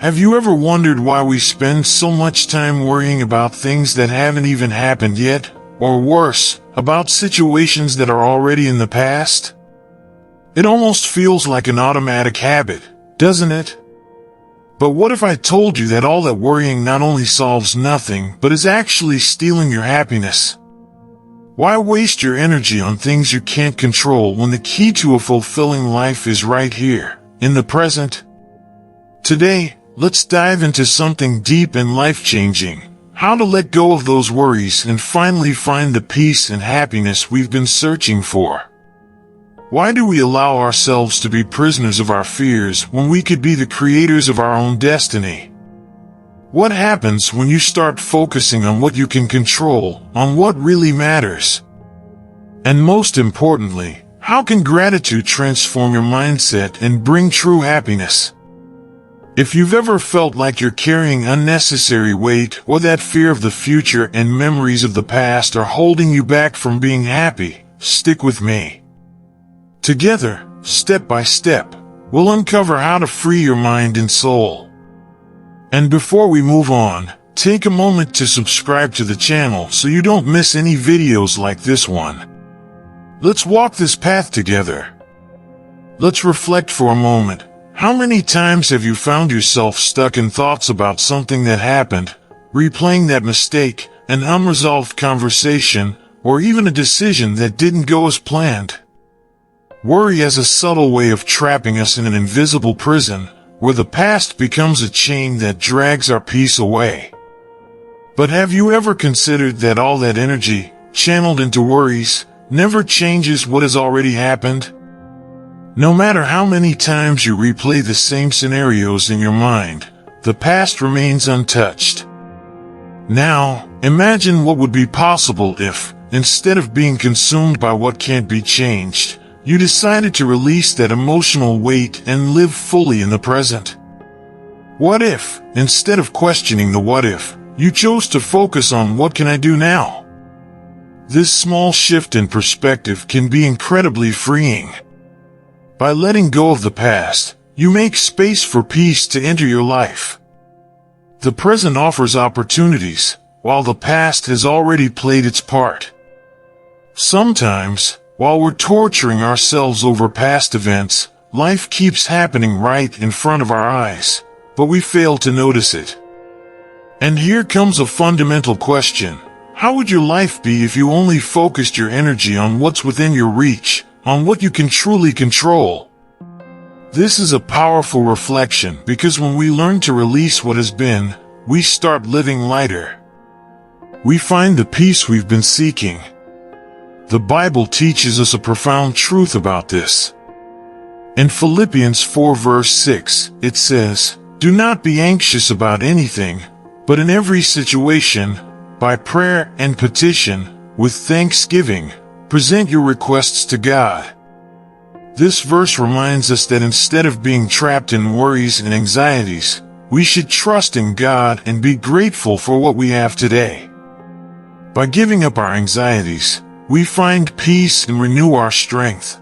Have you ever wondered why we spend so much time worrying about things that haven't even happened yet? Or worse, about situations that are already in the past? It almost feels like an automatic habit, doesn't it? But what if I told you that all that worrying not only solves nothing, but is actually stealing your happiness? Why waste your energy on things you can't control when the key to a fulfilling life is right here, in the present? Today, let's dive into something deep and life-changing. How to let go of those worries and finally find the peace and happiness we've been searching for. Why do we allow ourselves to be prisoners of our fears when we could be the creators of our own destiny? What happens when you start focusing on what you can control, on what really matters? And most importantly, how can gratitude transform your mindset and bring true happiness? If you've ever felt like you're carrying unnecessary weight, or that fear of the future and memories of the past are holding you back from being happy, stick with me. Together, step by step, we'll uncover how to free your mind and soul. And before we move on, take a moment to subscribe to the channel so you don't miss any videos like this one. Let's walk this path together. Let's reflect for a moment. How many times have you found yourself stuck in thoughts about something that happened, replaying that mistake, an unresolved conversation, or even a decision that didn't go as planned? Worry has a subtle way of trapping us in an invisible prison, where the past becomes a chain that drags our peace away. But have you ever considered that all that energy, channeled into worries, never changes what has already happened? No matter how many times you replay the same scenarios in your mind, the past remains untouched. Now, imagine what would be possible if, instead of being consumed by what can't be changed, you decided to release that emotional weight and live fully in the present. What if, instead of questioning the what if, you chose to focus on what can I do now? This small shift in perspective can be incredibly freeing. By letting go of the past, you make space for peace to enter your life. The present offers opportunities, while the past has already played its part. Sometimes, while we're torturing ourselves over past events, life keeps happening right in front of our eyes, but we fail to notice it. And here comes a fundamental question. How would your life be if you only focused your energy on what's within your reach, on what you can truly control? This is a powerful reflection because when we learn to release what has been, we start living lighter. We find the peace we've been seeking. The Bible teaches us a profound truth about this. In Philippians 4 verse 6, it says, "Do not be anxious about anything, but in every situation, by prayer and petition, with thanksgiving, present your requests to God." This verse reminds us that instead of being trapped in worries and anxieties, we should trust in God and be grateful for what we have today. By giving up our anxieties, we find peace and renew our strength.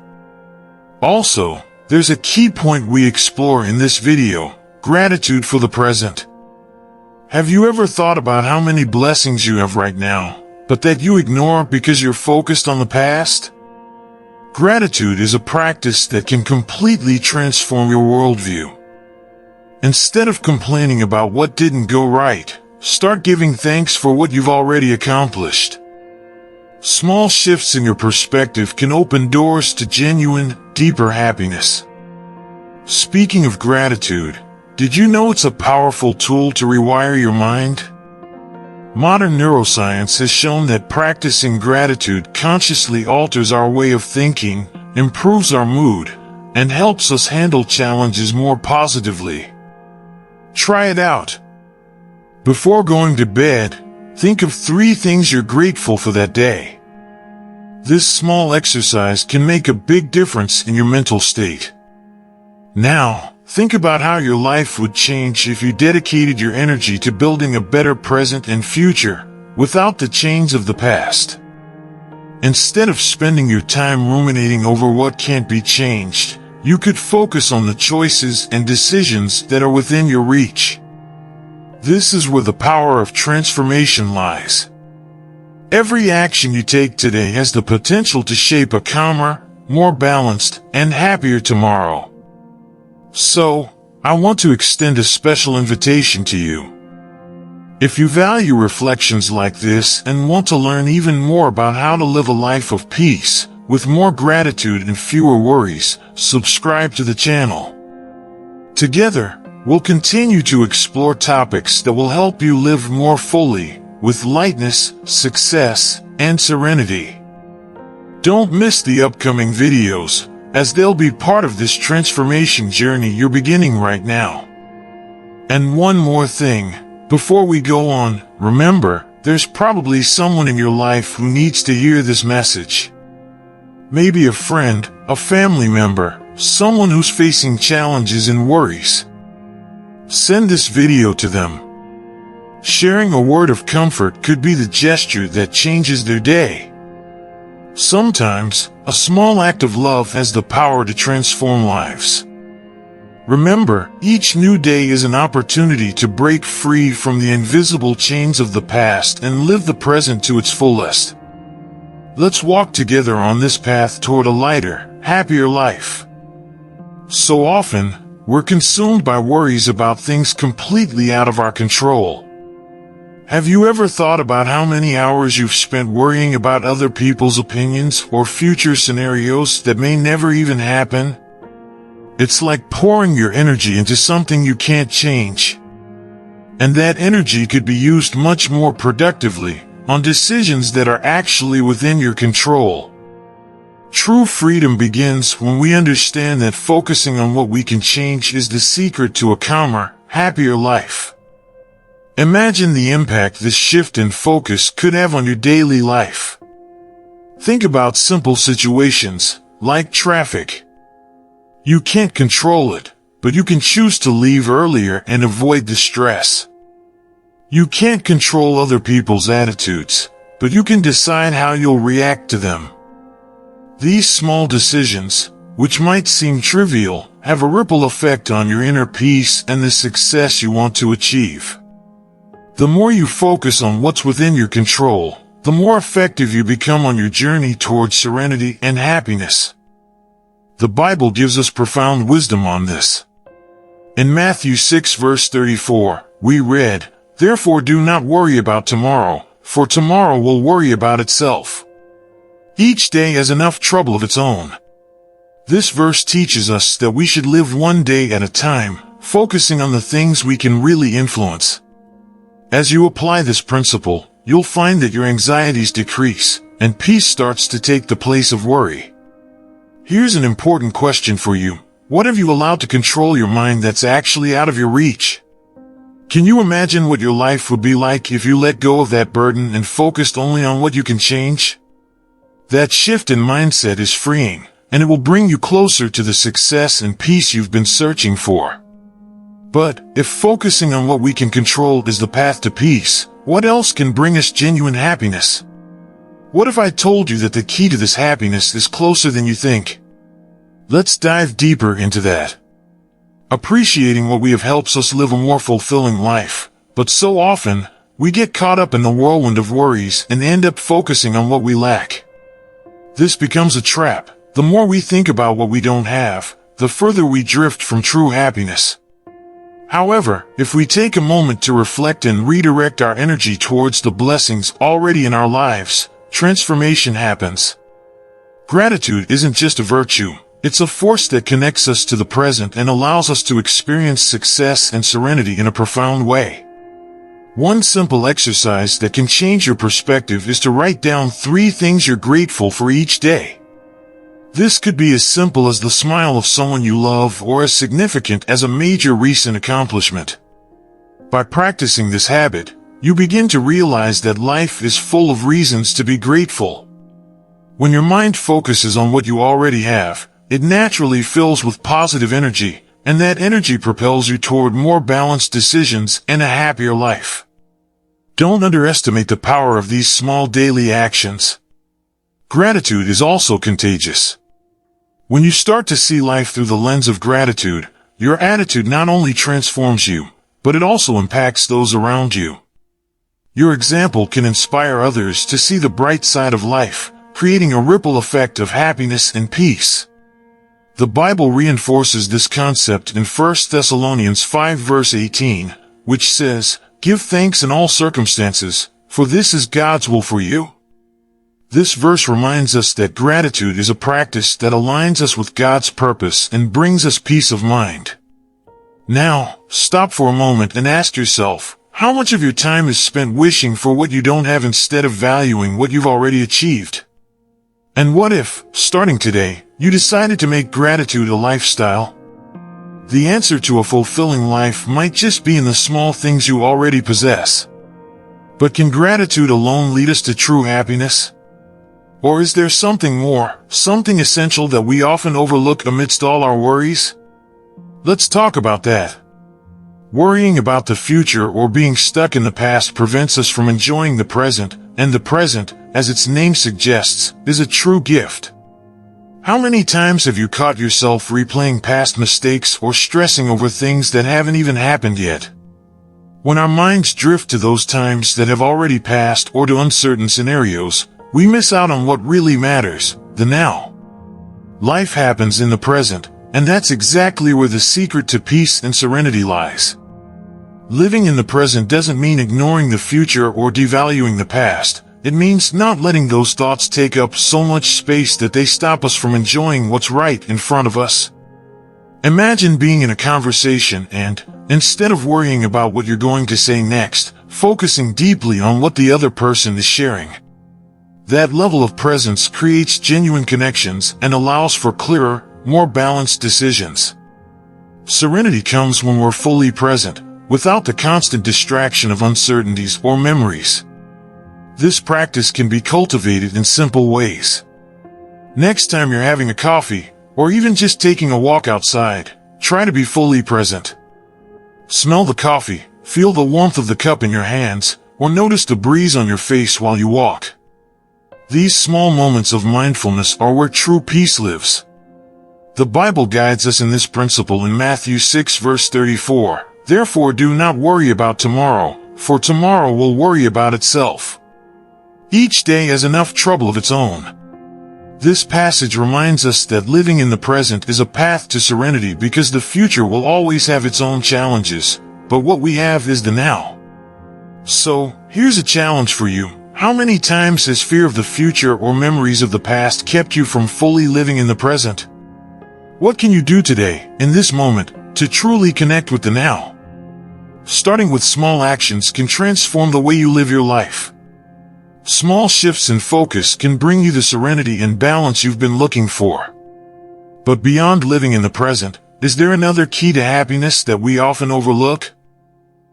Also, there's a key point we explore in this video: gratitude for the present. Have you ever thought about how many blessings you have right now, but that you ignore because you're focused on the past? Gratitude is a practice that can completely transform your worldview. Instead of complaining about what didn't go right, start giving thanks for what you've already accomplished. Small shifts in your perspective can open doors to genuine, deeper happiness. Speaking of gratitude, did you know it's a powerful tool to rewire your mind? Modern neuroscience has shown that practicing gratitude consciously alters our way of thinking, improves our mood, and helps us handle challenges more positively. Try it out. Before going to bed, think of 3 things you're grateful for that day. This small exercise can make a big difference in your mental state. Now, think about how your life would change if you dedicated your energy to building a better present and future, without the chains of the past. Instead of spending your time ruminating over what can't be changed, you could focus on the choices and decisions that are within your reach. This is where the power of transformation lies. Every action you take today has the potential to shape a calmer, more balanced, and happier tomorrow. So, I want to extend a special invitation to you. If you value reflections like this and want to learn even more about how to live a life of peace, with more gratitude and fewer worries, subscribe to the channel. Together, we'll continue to explore topics that will help you live more fully, with lightness, success, and serenity. Don't miss the upcoming videos, as they'll be part of this transformation journey you're beginning right now. And one more thing, before we go on, remember, there's probably someone in your life who needs to hear this message. Maybe a friend, a family member, someone who's facing challenges and worries. Send this video to them. Sharing a word of comfort could be the gesture that changes their day. Sometimes, a small act of love has the power to transform lives. Remember, each new day is an opportunity to break free from the invisible chains of the past and live the present to its fullest. Let's walk together on this path toward a lighter, happier life. So often, we're consumed by worries about things completely out of our control. Have you ever thought about how many hours you've spent worrying about other people's opinions or future scenarios that may never even happen? It's like pouring your energy into something you can't change. And that energy could be used much more productively, on decisions that are actually within your control. True freedom begins when we understand that focusing on what we can change is the secret to a calmer, happier life. Imagine the impact this shift in focus could have on your daily life. Think about simple situations, like traffic. You can't control it, but you can choose to leave earlier and avoid the stress. You can't control other people's attitudes, but you can decide how you'll react to them. These small decisions, which might seem trivial, have a ripple effect on your inner peace and the success you want to achieve. The more you focus on what's within your control, the more effective you become on your journey towards serenity and happiness. The Bible gives us profound wisdom on this. In Matthew 6 verse 34, we read, "Therefore do not worry about tomorrow, for tomorrow will worry about itself. Each day has enough trouble of its own." This verse teaches us that we should live one day at a time, focusing on the things we can really influence. As you apply this principle, you'll find that your anxieties decrease, and peace starts to take the place of worry. Here's an important question for you. What have you allowed to control your mind that's actually out of your reach? Can you imagine what your life would be like if you let go of that burden and focused only on what you can change? That shift in mindset is freeing, and it will bring you closer to the success and peace you've been searching for. But, if focusing on what we can control is the path to peace, what else can bring us genuine happiness? What if I told you that the key to this happiness is closer than you think? Let's dive deeper into that. Appreciating what we have helps us live a more fulfilling life, but so often, we get caught up in the whirlwind of worries and end up focusing on what we lack. This becomes a trap. The more we think about what we don't have, the further we drift from true happiness. However, if we take a moment to reflect and redirect our energy towards the blessings already in our lives, transformation happens. Gratitude isn't just a virtue, it's a force that connects us to the present and allows us to experience success and serenity in a profound way. One simple exercise that can change your perspective is to write down 3 things you're grateful for each day. This could be as simple as the smile of someone you love or as significant as a major recent accomplishment. By practicing this habit, you begin to realize that life is full of reasons to be grateful. When your mind focuses on what you already have, it naturally fills with positive energy, and that energy propels you toward more balanced decisions and a happier life. Don't underestimate the power of these small daily actions. Gratitude is also contagious. When you start to see life through the lens of gratitude, your attitude not only transforms you, but it also impacts those around you. Your example can inspire others to see the bright side of life, creating a ripple effect of happiness and peace. The Bible reinforces this concept in 1 Thessalonians 5 verse 18, which says, "Give thanks in all circumstances, for this is God's will for you." This verse reminds us that gratitude is a practice that aligns us with God's purpose and brings us peace of mind. Now, stop for a moment and ask yourself, how much of your time is spent wishing for what you don't have instead of valuing what you've already achieved? And what if, starting today, you decided to make gratitude a lifestyle? The answer to a fulfilling life might just be in the small things you already possess. But can gratitude alone lead us to true happiness? Or is there something more, something essential that we often overlook amidst all our worries? Let's talk about that. Worrying about the future or being stuck in the past prevents us from enjoying the present, and the present, as its name suggests, is a true gift. How many times have you caught yourself replaying past mistakes or stressing over things that haven't even happened yet? When our minds drift to those times that have already passed or to uncertain scenarios, we miss out on what really matters, the now. Life happens in the present, and that's exactly where the secret to peace and serenity lies. Living in the present doesn't mean ignoring the future or devaluing the past. It means not letting those thoughts take up so much space that they stop us from enjoying what's right in front of us. Imagine being in a conversation and, instead of worrying about what you're going to say next, focusing deeply on what the other person is sharing. That level of presence creates genuine connections and allows for clearer, more balanced decisions. Serenity comes when we're fully present, without the constant distraction of uncertainties or memories. This practice can be cultivated in simple ways. Next time you're having a coffee, or even just taking a walk outside, try to be fully present. Smell the coffee, feel the warmth of the cup in your hands, or notice the breeze on your face while you walk. These small moments of mindfulness are where true peace lives. The Bible guides us in this principle in Matthew 6 verse 34, "Therefore do not worry about tomorrow, for tomorrow will worry about itself. Each day has enough trouble of its own." This passage reminds us that living in the present is a path to serenity because the future will always have its own challenges, but what we have is the now. So, here's a challenge for you. How many times has fear of the future or memories of the past kept you from fully living in the present? What can you do today, in this moment, to truly connect with the now? Starting with small actions can transform the way you live your life. Small shifts in focus can bring you the serenity and balance you've been looking for. But beyond living in the present, is there another key to happiness that we often overlook?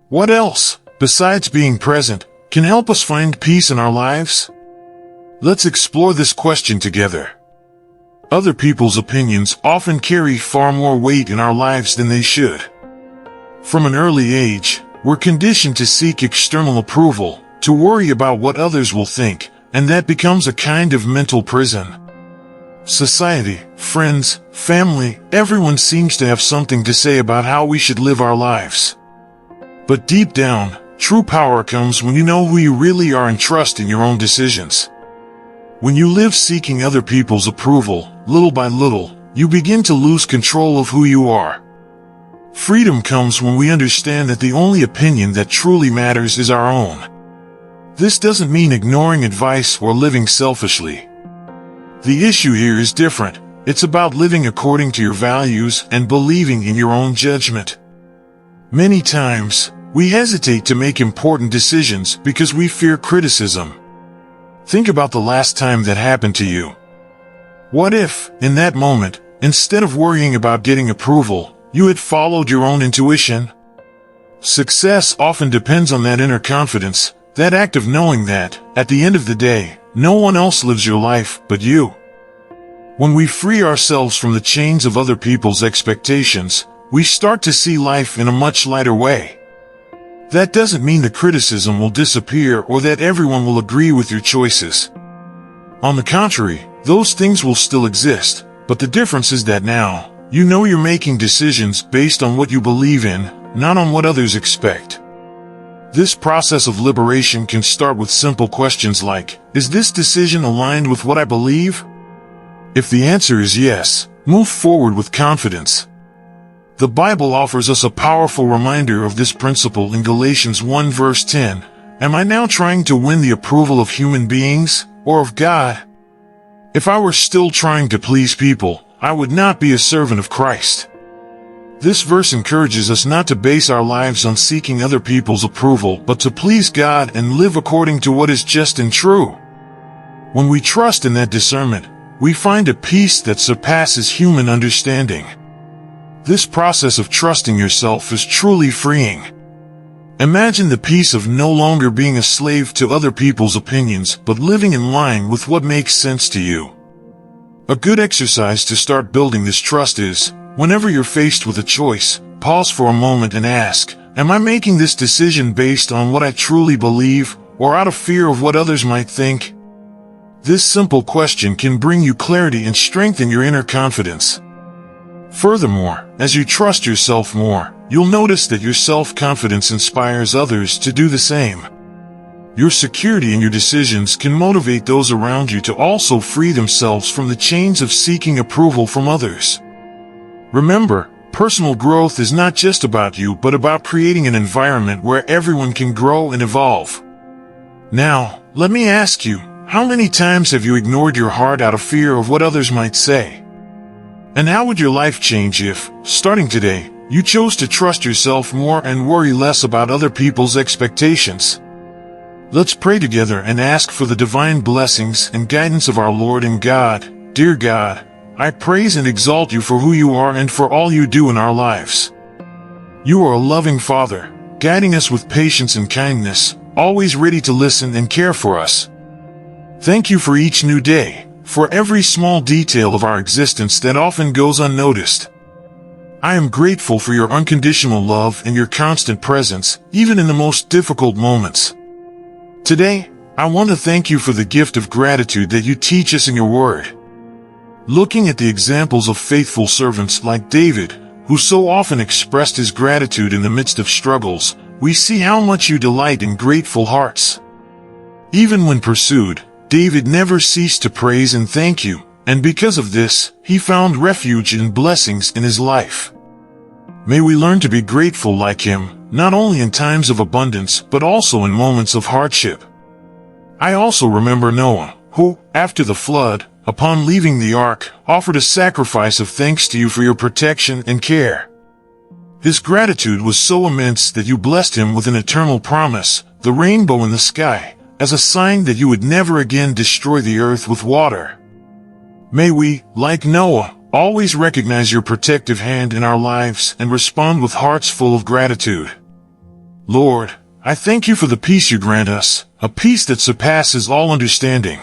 What else, besides being present, can help us find peace in our lives? Let's explore this question together. Other people's opinions often carry far more weight in our lives than they should. From an early age, we're conditioned to seek external approval, to worry about what others will think, and that becomes a kind of mental prison. Society, friends, family, everyone seems to have something to say about how we should live our lives. But deep down, true power comes when you know who you really are and trust in your own decisions. When you live seeking other people's approval, little by little, you begin to lose control of who you are. Freedom comes when we understand that the only opinion that truly matters is our own. This doesn't mean ignoring advice or living selfishly. The issue here is different. It's about living according to your values and believing in your own judgment. Many times, we hesitate to make important decisions because we fear criticism. Think about the last time that happened to you. What if, in that moment, instead of worrying about getting approval, you had followed your own intuition? Success often depends on that inner confidence, that act of knowing that, at the end of the day, no one else lives your life but you. When we free ourselves from the chains of other people's expectations, we start to see life in a much lighter way. That doesn't mean the criticism will disappear or that everyone will agree with your choices. On the contrary, those things will still exist, But the difference is that now, you know you're making decisions based on what you believe in, not on what others expect. This process of liberation can start with simple questions like, is this decision aligned with what I believe? If the answer is yes, move forward with confidence. The Bible offers us a powerful reminder of this principle in Galatians 1 verse 10. Am I now trying to win the approval of human beings, or of God? If I were still trying to please people, I would not be a servant of Christ. This verse encourages us not to base our lives on seeking other people's approval, but to please God and live according to what is just and true. When we trust in that discernment, we find a peace that surpasses human understanding. This process of trusting yourself is truly freeing. Imagine the peace of no longer being a slave to other people's opinions, but living in line with what makes sense to you. A good exercise to start building this trust is, whenever you're faced with a choice, pause for a moment and ask, am I making this decision based on what I truly believe, or out of fear of what others might think? This simple question can bring you clarity and strengthen your inner confidence. Furthermore, as you trust yourself more, you'll notice that your self-confidence inspires others to do the same. Your security in your decisions can motivate those around you to also free themselves from the chains of seeking approval from others. Remember, personal growth is not just about you, but about creating an environment where everyone can grow and evolve. Now, let me ask you, how many times have you ignored your heart out of fear of what others might say? And how would your life change if, starting today, you chose to trust yourself more and worry less about other people's expectations? Let's pray together and ask for the divine blessings and guidance of our Lord and God. Dear God, I praise and exalt you for who you are and for all you do in our lives. You are a loving Father, guiding us with patience and kindness, always ready to listen and care for us. Thank you for each new day, for every small detail of our existence that often goes unnoticed. I am grateful for your unconditional love and your constant presence, even in the most difficult moments. Today, I want to thank you for the gift of gratitude that you teach us in your word. Looking at the examples of faithful servants like David, who so often expressed his gratitude in the midst of struggles, we see how much you delight in grateful hearts. Even when pursued, David never ceased to praise and thank you, and because of this, he found refuge and blessings in his life. May we learn to be grateful like him, not only in times of abundance, but also in moments of hardship. I also remember Noah, who, after the flood, upon leaving the ark, offered a sacrifice of thanks to you for your protection and care. His gratitude was so immense that you blessed him with an eternal promise, the rainbow in the sky, as a sign that you would never again destroy the earth with water. May we, like Noah, always recognize your protective hand in our lives and respond with hearts full of gratitude. Lord, I thank you for the peace you grant us, a peace that surpasses all understanding.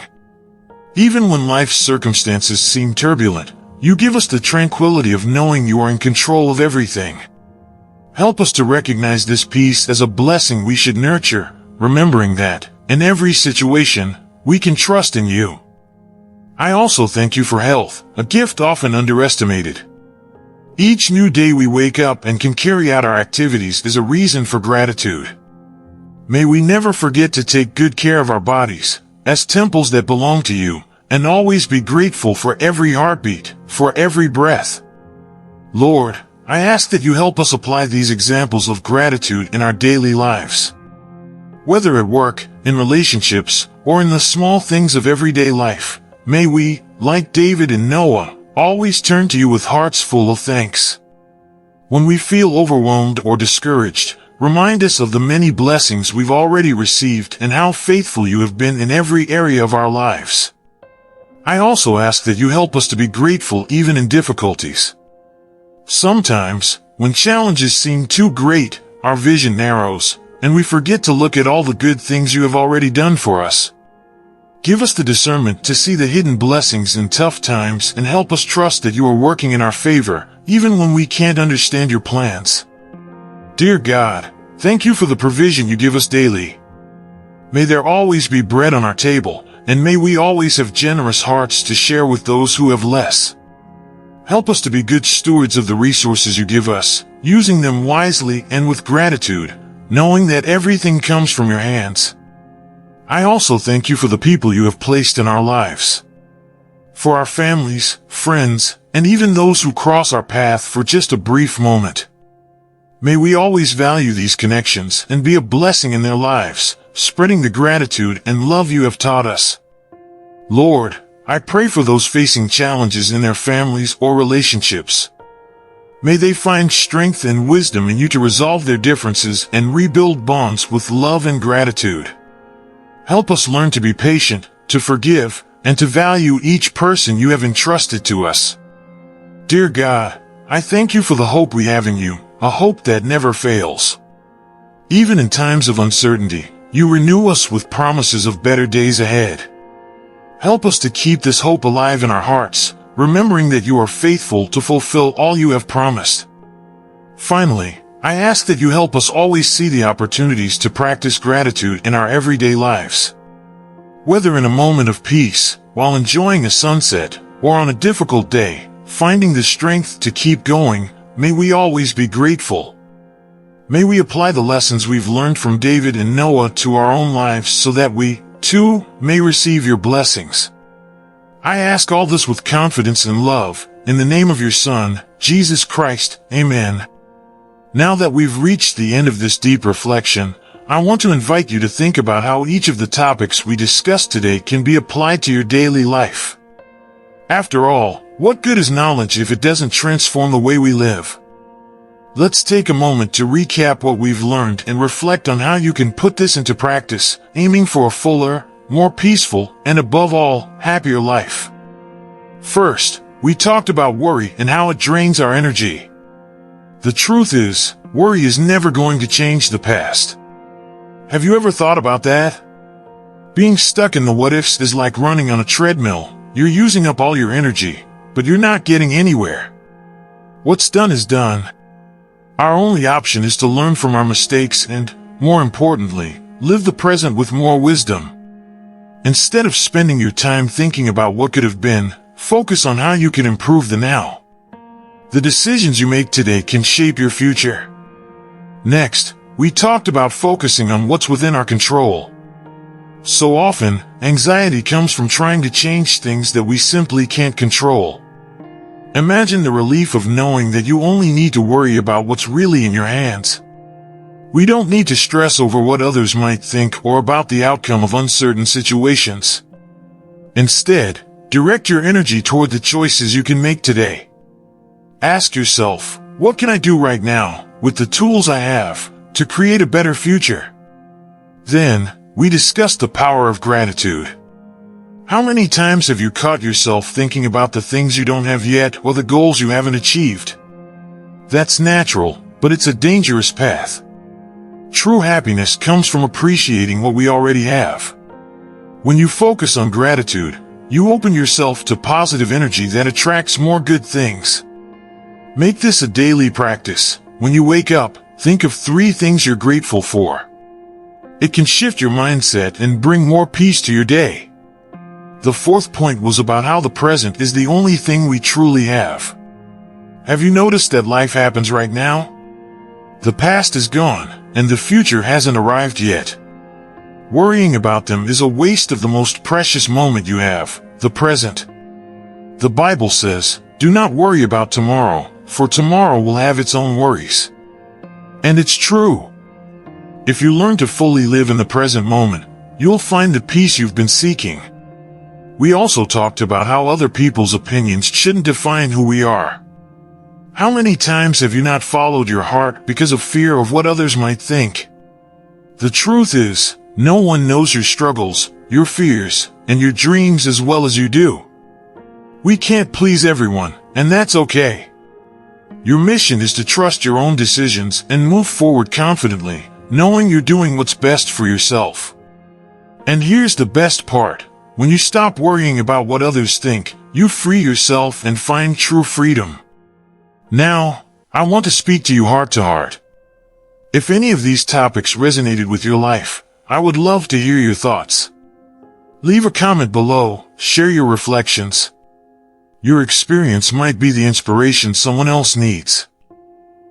Even when life's circumstances seem turbulent, you give us the tranquility of knowing you are in control of everything. Help us to recognize this peace as a blessing we should nurture, remembering that, in every situation, we can trust in you. I also thank you for health, a gift often underestimated. Each new day we wake up and can carry out our activities is a reason for gratitude. May we never forget to take good care of our bodies, as temples that belong to you, and always be grateful for every heartbeat, for every breath. Lord, I ask that you help us apply these examples of gratitude in our daily lives. Whether at work, in relationships, or in the small things of everyday life, may we, like David and Noah, always turn to you with hearts full of thanks. When we feel overwhelmed or discouraged, remind us of the many blessings we've already received and how faithful you have been in every area of our lives. I also ask that you help us to be grateful even in difficulties. Sometimes, when challenges seem too great, our vision narrows, and we forget to look at all the good things you have already done for us. Give us the discernment to see the hidden blessings in tough times and help us trust that you are working in our favor, even when we can't understand your plans. Dear God, thank you for the provision you give us daily. May there always be bread on our table, and may we always have generous hearts to share with those who have less. Help us to be good stewards of the resources you give us, using them wisely and with gratitude, knowing that everything comes from your hands. I also thank you for the people you have placed in our lives. For our families, friends, and even those who cross our path for just a brief moment. May we always value these connections and be a blessing in their lives, spreading the gratitude and love you have taught us. Lord, I pray for those facing challenges in their families or relationships. May they find strength and wisdom in you to resolve their differences and rebuild bonds with love and gratitude. Help us learn to be patient, to forgive, and to value each person you have entrusted to us. Dear God, I thank you for the hope we have in you, a hope that never fails. Even in times of uncertainty, you renew us with promises of better days ahead. Help us to keep this hope alive in our hearts, remembering that you are faithful to fulfill all you have promised. Finally, I ask that you help us always see the opportunities to practice gratitude in our everyday lives. Whether in a moment of peace, while enjoying a sunset, or on a difficult day, finding the strength to keep going, may we always be grateful. May we apply the lessons we've learned from David and Noah to our own lives so that we, too, may receive your blessings. I ask all this with confidence and love, in the name of your Son, Jesus Christ, Amen. Now that we've reached the end of this deep reflection, I want to invite you to think about how each of the topics we discussed today can be applied to your daily life. After all, what good is knowledge if it doesn't transform the way we live? Let's take a moment to recap what we've learned and reflect on how you can put this into practice, aiming for a fuller, more peaceful, and above all, happier life. First, we talked about worry and how it drains our energy. The truth is, worry is never going to change the past. Have you ever thought about that? Being stuck in the what-ifs is like running on a treadmill. You're using up all your energy, but you're not getting anywhere. What's done is done. Our only option is to learn from our mistakes and, more importantly, live the present with more wisdom. Instead of spending your time thinking about what could have been, focus on how you can improve the now. The decisions you make today can shape your future. Next, we talked about focusing on what's within our control. So often, anxiety comes from trying to change things that we simply can't control. Imagine the relief of knowing that you only need to worry about what's really in your hands. We don't need to stress over what others might think or about the outcome of uncertain situations. Instead, direct your energy toward the choices you can make today. Ask yourself, what can I do right now, with the tools I have, to create a better future? Then, we discussed the power of gratitude. How many times have you caught yourself thinking about the things you don't have yet or the goals you haven't achieved? That's natural, but it's a dangerous path. True happiness comes from appreciating what we already have. When you focus on gratitude, you open yourself to positive energy that attracts more good things. Make this a daily practice. When you wake up, think of 3 things you're grateful for. It can shift your mindset and bring more peace to your day. The fourth point was about how the present is the only thing we truly have. Have you noticed that life happens right now? The past is gone, and the future hasn't arrived yet. Worrying about them is a waste of the most precious moment you have, the present. The Bible says, "Do not worry about tomorrow, for tomorrow will have its own worries." And it's true. If you learn to fully live in the present moment, you'll find the peace you've been seeking. We also talked about how other people's opinions shouldn't define who we are. How many times have you not followed your heart because of fear of what others might think? The truth is, no one knows your struggles, your fears, and your dreams as well as you do. We can't please everyone, and that's okay. Your mission is to trust your own decisions and move forward confidently, knowing you're doing what's best for yourself. And here's the best part. When you stop worrying about what others think, you free yourself and find true freedom. Now, I want to speak to you heart to heart. If any of these topics resonated with your life, I would love to hear your thoughts. Leave a comment below, share your reflections. Your experience might be the inspiration someone else needs.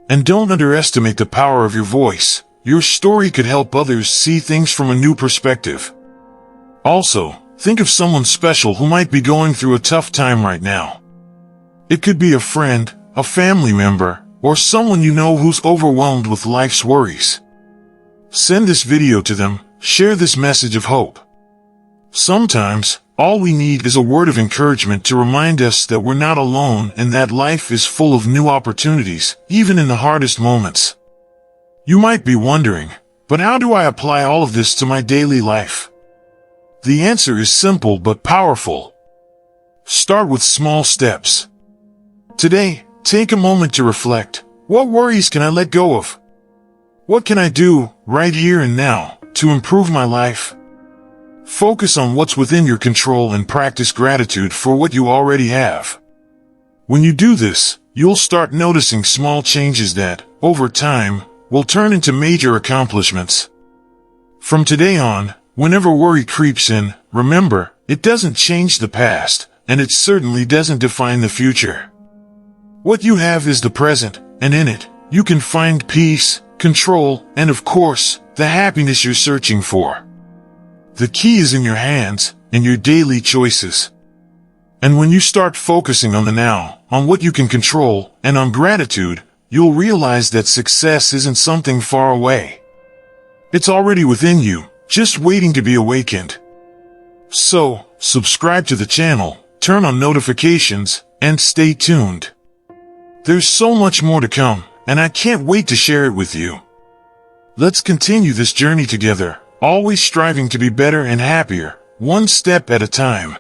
And don't underestimate the power of your voice. Your story could help others see things from a new perspective. Also, think of someone special who might be going through a tough time right now. It could be a friend, a family member, or someone you know who's overwhelmed with life's worries. Send this video to them, share this message of hope. Sometimes, all we need is a word of encouragement to remind us that we're not alone and that life is full of new opportunities, even in the hardest moments. You might be wondering, but how do I apply all of this to my daily life? The answer is simple but powerful. Start with small steps. Today, take a moment to reflect. What worries can I let go of? What can I do, right here and now, to improve my life? Focus on what's within your control and practice gratitude for what you already have. When you do this, you'll start noticing small changes that, over time, will turn into major accomplishments. From today on, whenever worry creeps in, remember, it doesn't change the past, and it certainly doesn't define the future. What you have is the present, and in it, you can find peace, control, and of course, the happiness you're searching for. The key is in your hands, in your daily choices. And when you start focusing on the now, on what you can control, and on gratitude, you'll realize that success isn't something far away. It's already within you, just waiting to be awakened. So, subscribe to the channel, turn on notifications, and stay tuned. There's so much more to come, and I can't wait to share it with you. Let's continue this journey together, always striving to be better and happier, one step at a time.